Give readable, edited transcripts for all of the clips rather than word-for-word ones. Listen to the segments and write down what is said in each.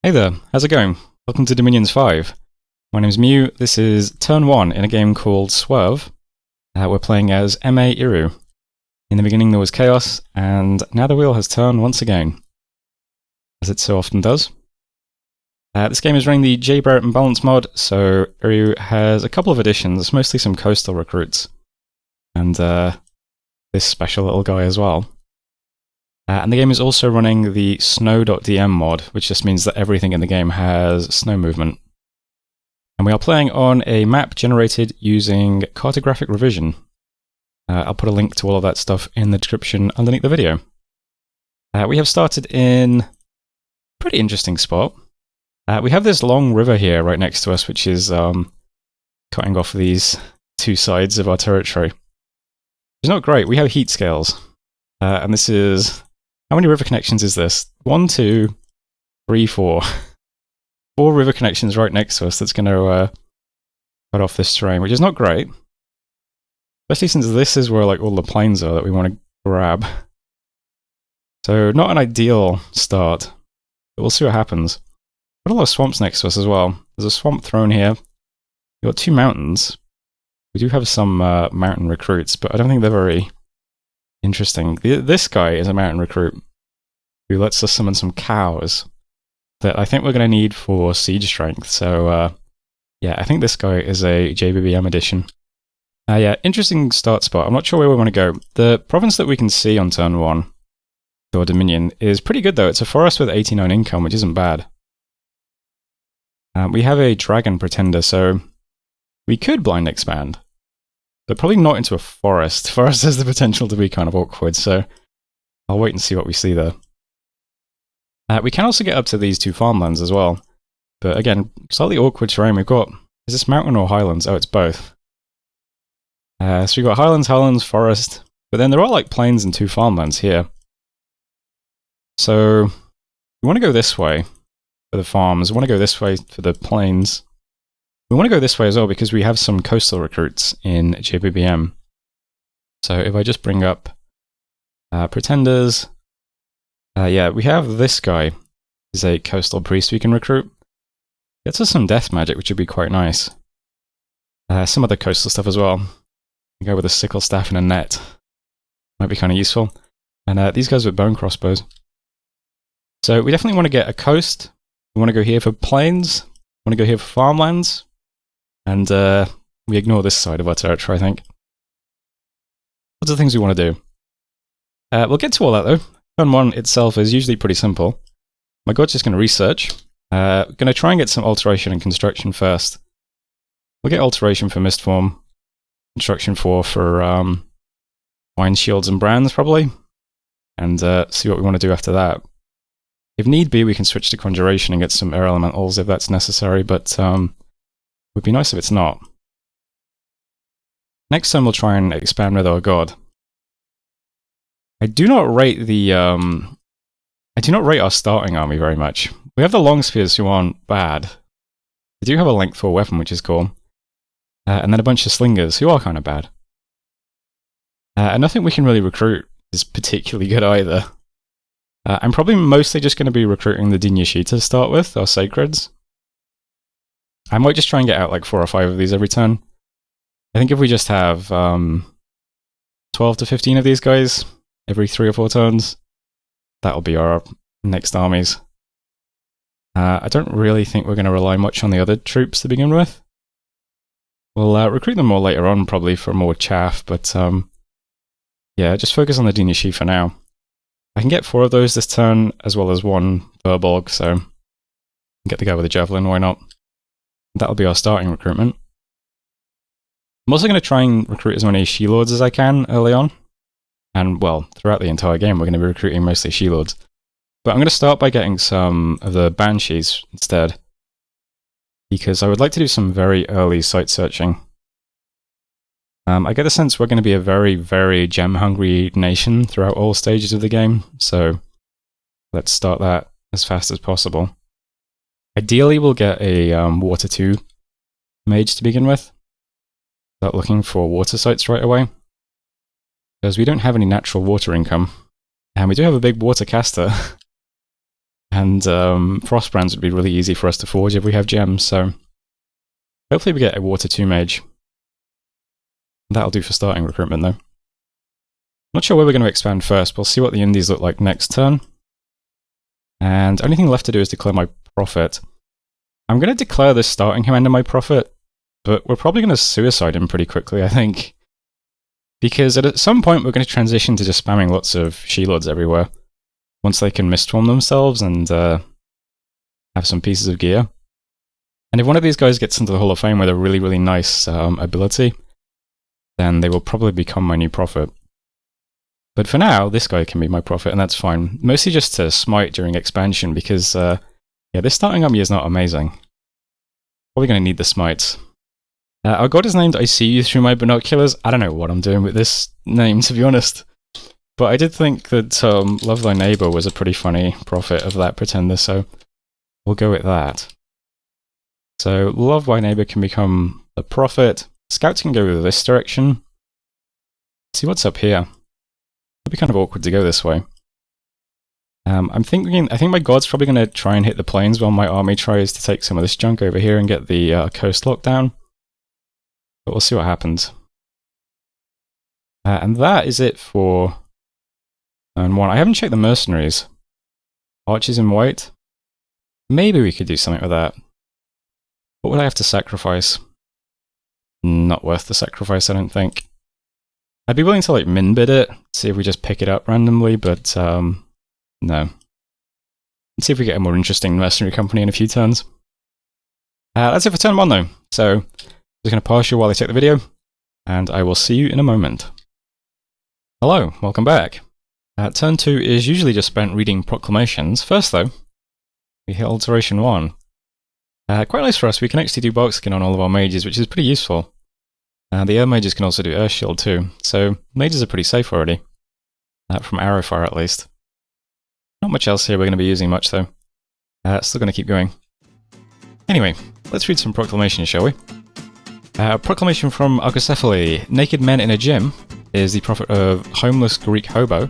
Hey there, how's it going? Welcome to Dominions 5. My name's Mew, this is turn 1 in a game called Swerve. We're playing as MA Eriu. In the beginning there was chaos, and now the wheel has turned once again, as it so often does. This game is running the JBBM balance mod, so Eriu has a couple of additions, mostly some coastal recruits, and this special little guy as well. And the game is also running the snow.dm mod, which just means that everything in the game has snow movement. And we are playing on a map generated using cartographic revision. I'll put a link to all of that stuff in the description underneath the video. We have started in a pretty interesting spot. We have this long river here right next to us, which is cutting off these two sides of our territory. It's not great. We have heat scales. And this is... How many river connections is this? 1, 2, 3, 4. 4 river connections right next to us that's going to cut off this terrain, which is not great. Especially since this is where like all the plains are that we want to grab. So not an ideal start, but we'll see what happens. Got a lot of swamps next to us as well. There's a swamp throne here. We've got 2 mountains. We do have some mountain recruits, but I don't think they're very interesting. This guy is a mountain recruit who lets us summon some cows that I think we're going to need for siege strength. So yeah, I think this guy is a JBBM addition. Yeah, interesting start spot. I'm not sure where we want to go. The province that we can see on turn 1, or Dominion, is pretty good though. It's a forest with 89 income, which isn't bad. We have a dragon pretender, so we could blind expand. But probably not into a forest. Forest has the potential to be kind of awkward, so I'll wait and see what we see there. We can also get up to these 2 farmlands as well. But again, slightly awkward terrain. We've got... Is this mountain or highlands? Oh, it's both. So we've got highlands, forest. But then there are like plains and 2 farmlands here. So we want to go this way for the farms. We want to go this way for the plains. We want to go this way as well because we have some coastal recruits in JBBM. So if I just bring up pretenders, yeah, we have this guy. He's a coastal priest we can recruit. Gets us some death magic, which would be quite nice. Some other coastal stuff as well. We go with a sickle staff and a net. Might be kind of useful. And these guys with bone crossbows. So we definitely want to get a coast. We want to go here for plains. We want to go here for farmlands. And we ignore this side of our territory, I think. What's the things we want to do? We'll get to all that, though. Turn 1 itself is usually pretty simple. My god's just going to research. Going to try and get some alteration and construction first. We'll get alteration for Mistform. Construction 4 for wine shields and brands, probably. And see what we want to do after that. If need be, we can switch to conjuration and get some air elementals if that's necessary, but... would be nice if it's not. Next time we'll try and expand with our god. I do not rate the I do not rate our starting army very much. We have the long spears who aren't bad. We do have a length 4 weapon, which is cool. And then a bunch of slingers who are kind of bad. And nothing we can really recruit is particularly good either. I'm probably mostly just going to be recruiting the Dinyashi to start with, our sacreds. I might just try and get out like 4 or 5 of these every turn. I think if we just have 12 to 15 of these guys every 3 or 4 turns, that'll be our next armies. I don't really think we're going to rely much on the other troops to begin with. We'll recruit them more later on, probably for more chaff, but yeah, just focus on the Dinyashi for now. I can get 4 of those this turn, as well as 1 Furbolg, so get the guy with the javelin, why not? That'll be our starting recruitment. I'm also going to try and recruit as many She-Lords as I can early on. And, well, throughout the entire game, we're going to be recruiting mostly She-Lords. But I'm going to start by getting some of the Banshees instead. Because I would like to do some very early site searching. I get the sense we're going to be a very, very gem-hungry nation throughout all stages of the game. So, let's start that as fast as possible. Ideally, we'll get a Water 2 mage to begin with. Start looking for water sites right away. Because we don't have any natural water income. And we do have a big water caster. And frost brands would be really easy for us to forge if we have gems, so hopefully we get a Water 2 mage. That'll do for starting recruitment though. Not sure where we're going to expand first, but we'll see what the indies look like next turn. And only thing left to do is declare my prophet. I'm going to declare this starting commander my prophet, but we're probably going to suicide him pretty quickly, I think. Because at some point we're going to transition to just spamming lots of She-Lords everywhere, once they can mistform themselves and have some pieces of gear. And if one of these guys gets into the Hall of Fame with a really, really nice ability, then they will probably become my new prophet. But for now, this guy can be my prophet, and that's fine. Mostly just to smite during expansion, because yeah, this starting army is not amazing. Probably going to need the smites. Our god is named I See You Through My Binoculars. I don't know what I'm doing with this name, to be honest. But I did think that Love Thy Neighbor was a pretty funny prophet of that pretender, so we'll go with that. So Love Thy Neighbor can become the prophet. Scouts can go this direction. Let's see what's up here. It'll be kind of awkward to go this way. I think my god's probably going to try and hit the plains while my army tries to take some of this junk over here and get the coast locked down. But we'll see what happens. And that is it for turn 1. I haven't checked the mercenaries. Archers in white. Maybe we could do something with that. What would I have to sacrifice? Not worth the sacrifice, I don't think. I'd be willing to like min bid it, see if we just pick it up randomly, but no. Let's see if we get a more interesting mercenary company in a few turns. That's it for turn 1 though. So I'm just going to pause you while I take the video, and I will see you in a moment. Hello, welcome back. Turn 2 is usually just spent reading Proclamations. First though, we hit Alteration 1. Quite nice for us, we can actually do bark skin on all of our mages, which is pretty useful. The air mages can also do air shield too, so mages are pretty safe already. From arrow fire at least. Not much else here we're going to be using much though. Still going to keep going. Anyway, let's read some proclamations, shall we? Proclamation from Argocephali. Naked men in a gym is the prophet of homeless Greek hobo,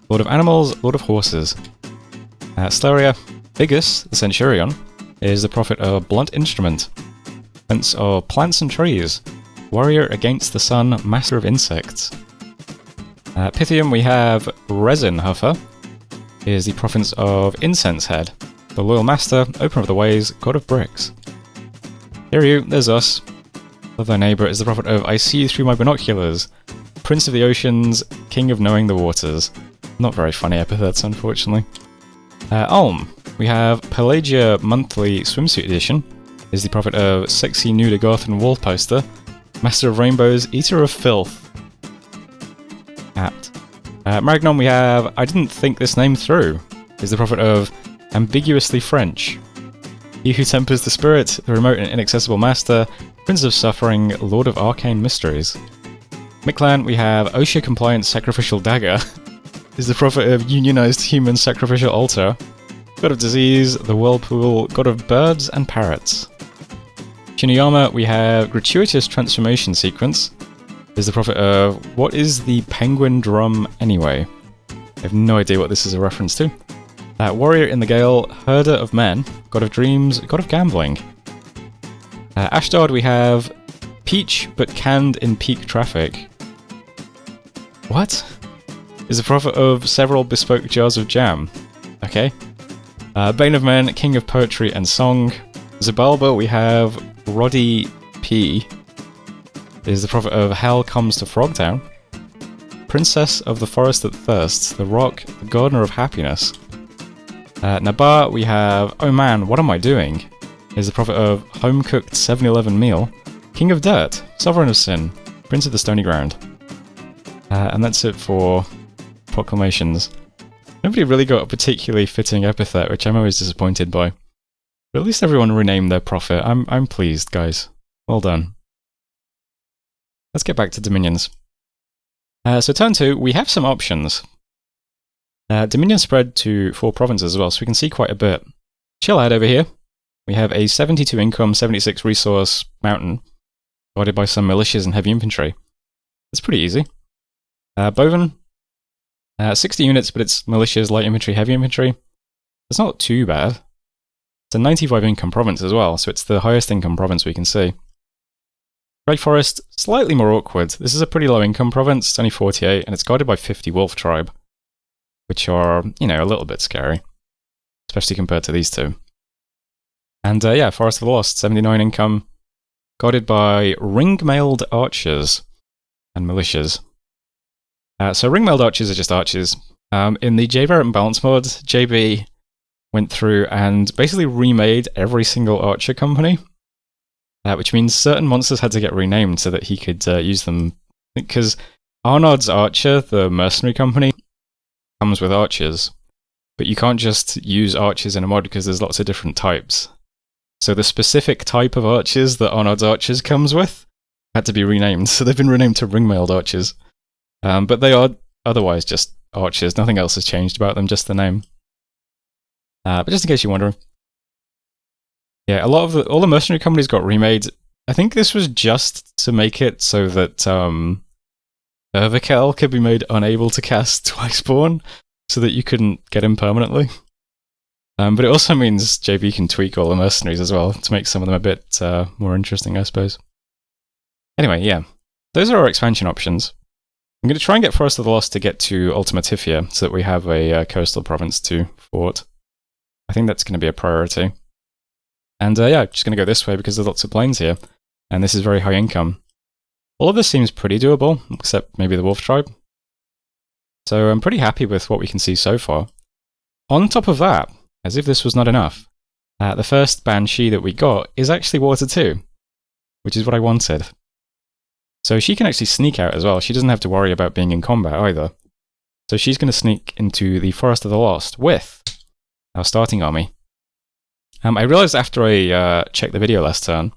lord of animals, lord of horses. Sleria. Bigus, the centurion, is the prophet of blunt instrument, prince of plants and trees, warrior against the sun, master of insects. Pythium, we have Resin Huffer, is the prophet of incense head, the loyal master, opener of the ways, god of bricks. Eriu, there's us. Love Thy Neighbor is the prophet of I See You Through My Binoculars, prince of the oceans, king of knowing the waters. Not very funny epithets, unfortunately. Ulm, we have Pelagia Monthly Swimsuit Edition, is the prophet of sexy nude Agarthan wall poster, master of rainbows, eater of filth. Apt. Marignon, we have I Didn't Think This Name Through, is the prophet of ambiguously French. He who tempers the spirit, the remote and inaccessible master, prince of suffering, lord of arcane mysteries. Mictlan, we have OSHA compliant sacrificial dagger, is the prophet of unionized human sacrificial altar, god of disease, the whirlpool, god of birds and parrots. Shinuyama, we have gratuitous transformation sequence, is the prophet of what is the penguin drum anyway? I have no idea what this is a reference to. Warrior in the Gale, herder of men, god of dreams, god of gambling. Ashdod, we have peach but canned in peak traffic. What? Is the prophet of several bespoke jars of jam. Okay. Bane of Men, king of poetry and song. Zabalba, we have Roddy P. is the prophet of hell comes to Frogtown. Princess of the forest that thirsts, the rock, the gardener of happiness. Nabar, we have oh man, what am I doing? Is the prophet of home-cooked 7-Eleven meal. King of dirt, sovereign of sin, prince of the stony ground. And that's it for proclamations. Nobody really got a particularly fitting epithet, which I'm always disappointed by. But at least everyone renamed their prophet. I'm pleased, guys. Well done. Let's get back to dominions. So turn 2, we have some options. Dominion spread to 4 provinces as well, so we can see quite a bit. Chill out over here. We have a 72 income, 76 resource mountain, guarded by some militias and heavy infantry. It's pretty easy. Boven, 60 units, but it's militias, light infantry, heavy infantry. It's not too bad. It's a 95 income province as well, so it's the highest income province we can see. Great Forest, slightly more awkward. This is a pretty low income province, it's only 48, and it's guarded by 50 wolf tribe, which are, you know, a little bit scary, especially compared to these two. And yeah, Forest of the Lost, 79 income, guarded by ring-mailed archers and militias. So ring-mailed archers are just archers. In the JBBM balance mod, JB went through and basically remade every single archer company, which means certain monsters had to get renamed so that he could use them. Because Arnaud's Archer, the mercenary company, comes with archers, but you can't just use archers in a mod because there's lots of different types. So the specific type of archers that Arnaud's Archers comes with had to be renamed, so they've been renamed to ring-mailed archers. But they are otherwise just archers, nothing else has changed about them, just the name. But just in case you're wondering. Yeah, all the mercenary companies got remade. I think this was just to make it so that Urvakel could be made unable to cast Twiceborn, so that you couldn't get him permanently. But it also means JB can tweak all the mercenaries as well, to make some of them a bit more interesting, I suppose. Anyway, yeah. Those are our expansion options. I'm going to try and get Forest of the Lost to get to Ultima Tifia, so that we have a coastal province to fort. I think that's going to be a priority. And yeah, just going to go this way because there's lots of plains here, and this is very high income. All of this seems pretty doable, except maybe the wolf tribe. So I'm pretty happy with what we can see so far. On top of that, as if this was not enough, the first Banshee that we got is actually Water 2, which is what I wanted. So she can actually sneak out as well. She doesn't have to worry about being in combat either. So she's going to sneak into the Forest of the Lost with our starting army. I realized after I checked the video last turn,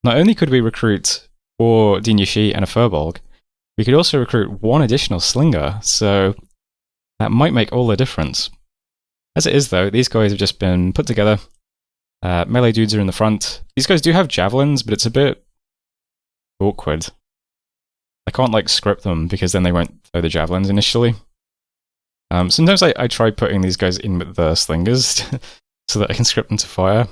not only could we recruit 4 Dinyashi and a Furbolg, we could also recruit 1 additional Slinger, so that might make all the difference. As it is though, these guys have just been put together. Melee dudes are in the front. These guys do have javelins, but it's a bit awkward. I can't like script them because then they won't throw the javelins initially. Sometimes I try putting these guys in with the slingers so that I can script them to fire.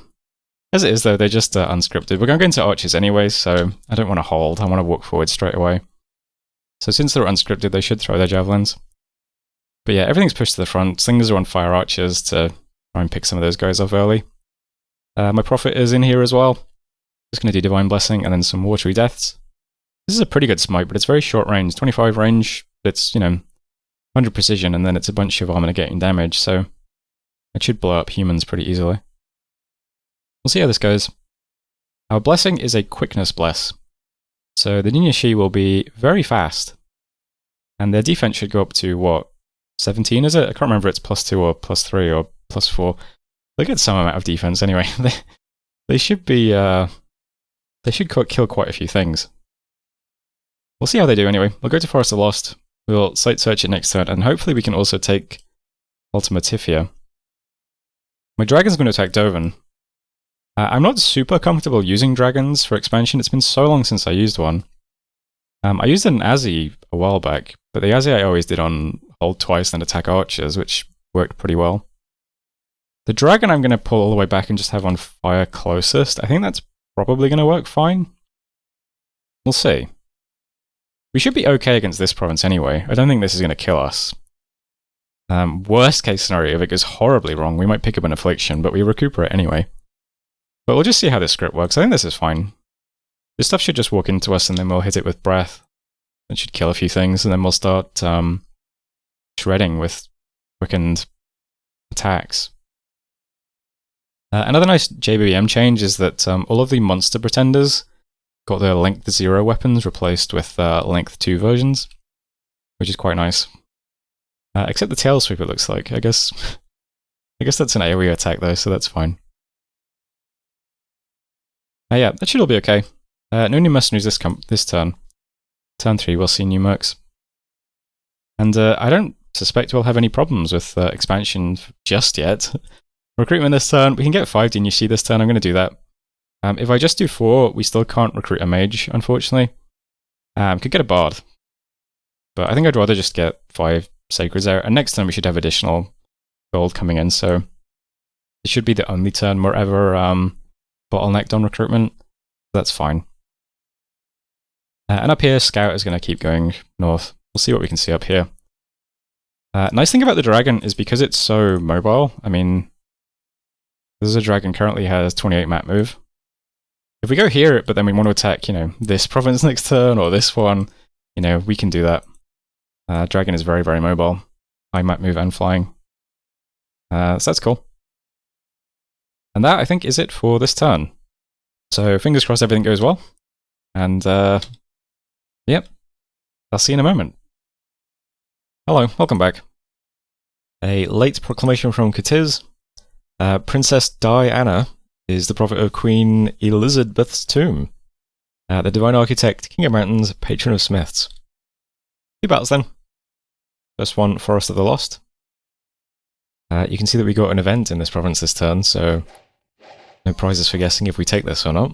As it is though, they're just unscripted. We're going to go into archers anyway, so I don't want to hold. I want to walk forward straight away. So since they're unscripted, they should throw their javelins. But yeah, everything's pushed to the front. Slingers are on fire archers to try and pick some of those guys off early. My Prophet is in here as well. Just going to do Divine Blessing and then some Watery Deaths. This is a pretty good smite, but it's very short range. 25 range, it's, you know, 100 precision, and then it's a bunch of armor getting damage, so it should blow up humans pretty easily. We'll see how this goes. Our Blessing is a Quickness Bless. So the Dinyashi will be very fast. And their defense should go up to, what, 17 is it? I can't remember if it's +2 or +3 or +4. They get some amount of defense anyway. They should be, they should kill quite a few things. We'll see how they do anyway. We'll go to Forest of the Lost. We'll site search it next turn, and hopefully we can also take Ultima Tifia. My dragon's going to attack Dovan. I'm not super comfortable using dragons for expansion. It's been so long since I used one. I used an Azzy a while back, but the Azzy I always did on hold twice and attack archers, which worked pretty well. The dragon I'm going to pull all the way back and just have on fire closest. I think that's probably going to work fine. We'll see. We should be okay against this province anyway. I don't think this is going to kill us. Worst case scenario, if it goes horribly wrong, we might pick up an affliction, but we recuperate anyway. But we'll just see how this script works. I think this is fine. This stuff should just walk into us and then we'll hit it with breath. It should kill a few things, and then we'll start shredding with quickened attacks. Another nice JBBM change is that all of the monster pretenders got their length 0 weapons replaced with length 2 versions, which is quite nice. Except the tail sweep, it looks like. I guess that's an AoE attack though, so that's fine. Yeah, that should all be okay. No new mercenaries this turn. Turn 3, we'll see new mercs. And I don't suspect we'll have any problems with expansion just yet. Recruitment this turn, we can get 5 Dinyashi this turn, I'm going to do that. If I just do 4, we still can't recruit a mage, unfortunately. Could get a bard. But I think I'd rather just get 5 sacreds out, and next turn we should have additional gold coming in, so it should be the only turn we're ever bottlenecked on recruitment. That's fine. And up here, Scout is going to keep going north. We'll see what we can see up here. Nice thing about the dragon is because it's so mobile. I mean, this is a dragon currently has 28 map move. If we go here, but then we want to attack, you know, this province next turn or this one, you know, we can do that. Dragon is very, very mobile. High map move and flying. So that's cool. And that, I think, is it for this turn. So fingers crossed everything goes well. And, yep. I'll see you in a moment. Hello, welcome back. A late proclamation from Cadiz. Princess Diana is the prophet of Queen Elizabeth's tomb. The divine architect, king of mountains, patron of smiths. 2 battles then. First one, Forest of the Lost. You can see that we got an event in this province this turn, so no prizes for guessing if we take this or not.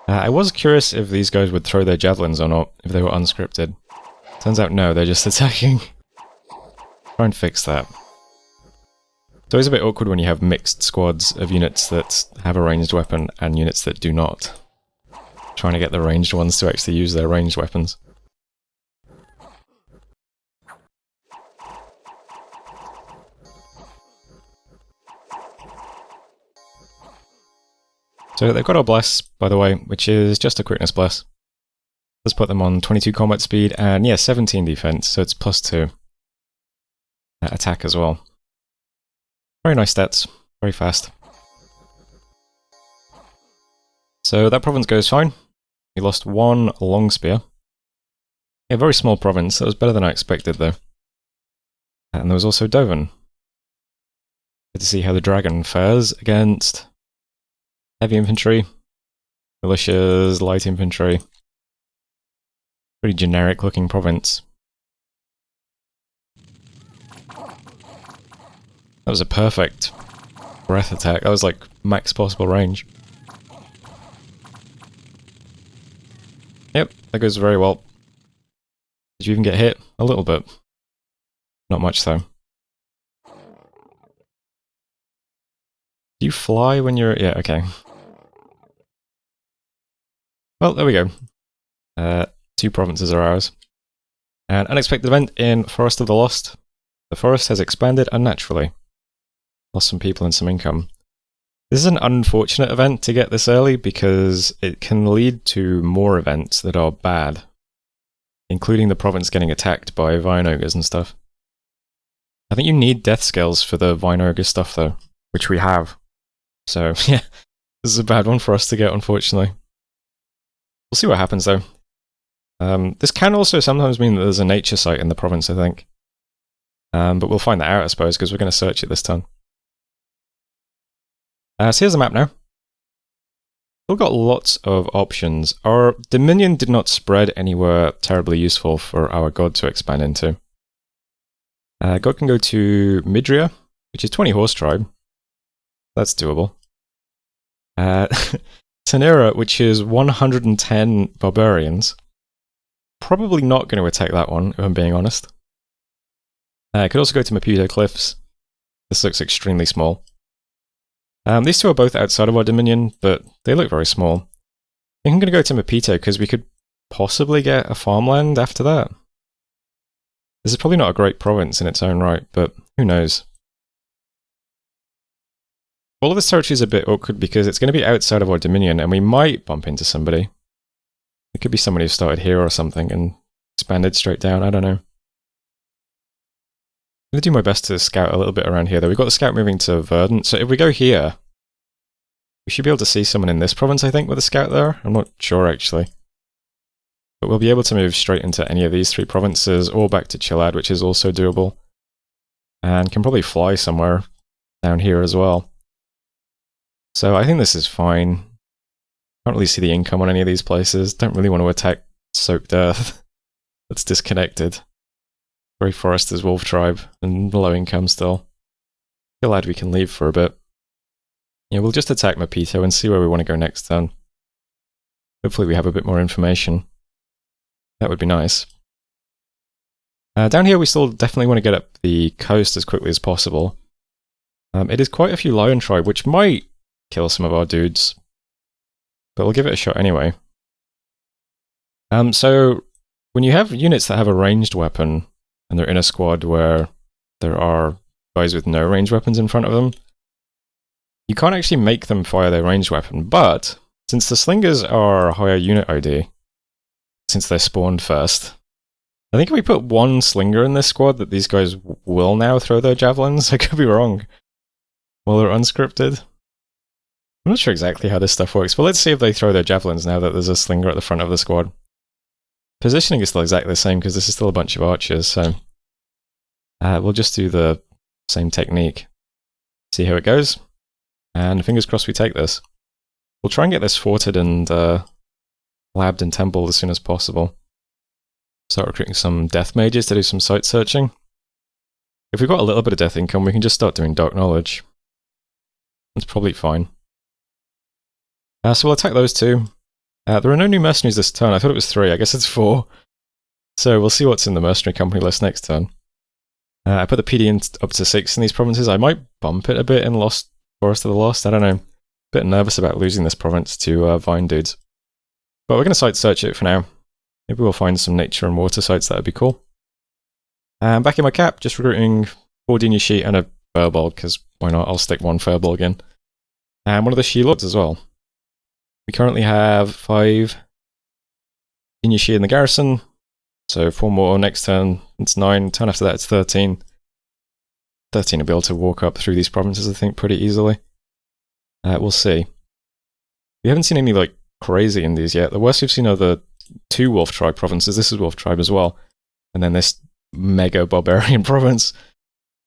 I was curious if these guys would throw their javelins or not, if they were unscripted. Turns out no, they're just attacking. Try and fix that. It's always a bit awkward when you have mixed squads of units that have a ranged weapon and units that do not. Trying to get the ranged ones to actually use their ranged weapons. So they've got our Bless, by the way, which is just a quickness Bless. Let's put them on 22 combat speed and, yeah, 17 defense, so it's +2. Attack as well. Very nice stats, very fast. So that province goes fine. We lost 1 long spear. Yeah, very small province, that was better than I expected though. And there was also Dovan. Good to see how the dragon fares against heavy infantry, militias, light infantry. Pretty generic looking province. That was a perfect breath attack. That was like max possible range. Yep, that goes very well. Did you even get hit? A little bit. Not much though. Do you fly when you're... yeah, okay. Well, there we go. 2 provinces are ours. An unexpected event in Forest of the Lost. The forest has expanded unnaturally. Lost some people and some income. This is an unfortunate event to get this early because it can lead to more events that are bad. Including the province getting attacked by Vine Ogres and stuff. I think you need death scales for the Vine Ogre stuff though, which we have. So, yeah, this is a bad one for us to get, unfortunately. We'll see what happens though. This can also sometimes mean that there's a nature site in the province, I think. But we'll find that out, I suppose, because we're going to search it this turn. So here's the map now. We've got lots of options. Our Dominion did not spread anywhere terribly useful for our god to expand into. God can go to Midria, which is 20 horse tribe. That's doable. Tenera, which is 110 barbarians. Probably not going to attack that one, if I'm being honest. I could also go to Maputo Cliffs. This looks extremely small. These two are both outside of our Dominion, but they look very small. I think I'm going to go to Maputo because we could possibly get a farmland after that. This is probably not a great province in its own right, but who knows. All of this territory is a bit awkward because it's going to be outside of our Dominion and we might bump into somebody. It could be somebody who started here or something and expanded straight down, I don't know. I'm going to do my best to scout a little bit around here though. We've got the scout moving to Verdant, so if we go here, we should be able to see someone in this province, I think, with a scout there. I'm not sure actually. But we'll be able to move straight into any of these 3 provinces or back to Chilad, which is also doable. And can probably fly somewhere down here as well. So I think this is fine. Can't really see the income on any of these places. Don't really want to attack Soaked Earth. That's disconnected. Very Forester's Wolf Tribe, and low income still. Glad we can leave for a bit. Yeah, we'll just attack Maputo and see where we want to go next turn. Hopefully we have a bit more information. That would be nice. Down here, we still definitely want to get up the coast as quickly as possible. It is quite a few lion tribe, which might kill some of our dudes, but we'll give it a shot anyway. So when you have units that have a ranged weapon, and they're in a squad where there are guys with no ranged weapons in front of them, you can't actually make them fire their ranged weapon, but since the slingers are a higher unit ID, since they're spawned first, I think if we put one slinger in this squad, that these guys will now throw their javelins. I could be wrong. Well, they're unscripted. I'm not sure exactly how this stuff works, but let's see if they throw their javelins now that there's a slinger at the front of the squad. Positioning is still exactly the same because this is still a bunch of archers, so we'll just do the same technique. See how it goes, and fingers crossed we take this. We'll try and get this forted and labbed and templed as soon as possible. Start recruiting some death mages to do some site searching. If we've got a little bit of death income, we can just start doing dark knowledge. That's probably fine. So we'll attack those two. There are no new mercenaries this turn. I thought it was 3. I guess it's 4. So we'll see what's in the mercenary company list next turn. I put the PD up to 6 in these provinces. I might bump it a bit in Lost Forest of the Lost. I don't know. A bit nervous about losing this province to Vine dudes. But we're going to site search it for now. Maybe we'll find some nature and water sites. That would be cool. Back in my cap, just recruiting 4 Dinish Sheet and a Furbolg, because why not? I'll stick 1 Furbolg in. And one of the She-Lords as well. We currently have 5 Dinish Sheet in the garrison, so 4 more next turn. It's 9. Turn after that, it's 13. 13 will be able to walk up through these provinces, I think, pretty easily. We'll see. We haven't seen any like crazy Indies yet. The worst we've seen are the 2 Wolf Tribe provinces. This is Wolf Tribe as well. And then this mega barbarian province.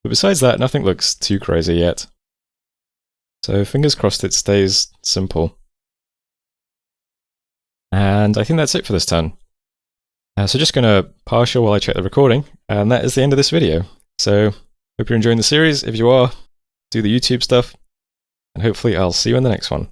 But besides that, nothing looks too crazy yet. So fingers crossed it stays simple. And I think that's it for this turn. So just going to partial while I check the recording. And that is the end of this video. So hope you're enjoying the series. If you are, do the YouTube stuff. And hopefully I'll see you in the next one.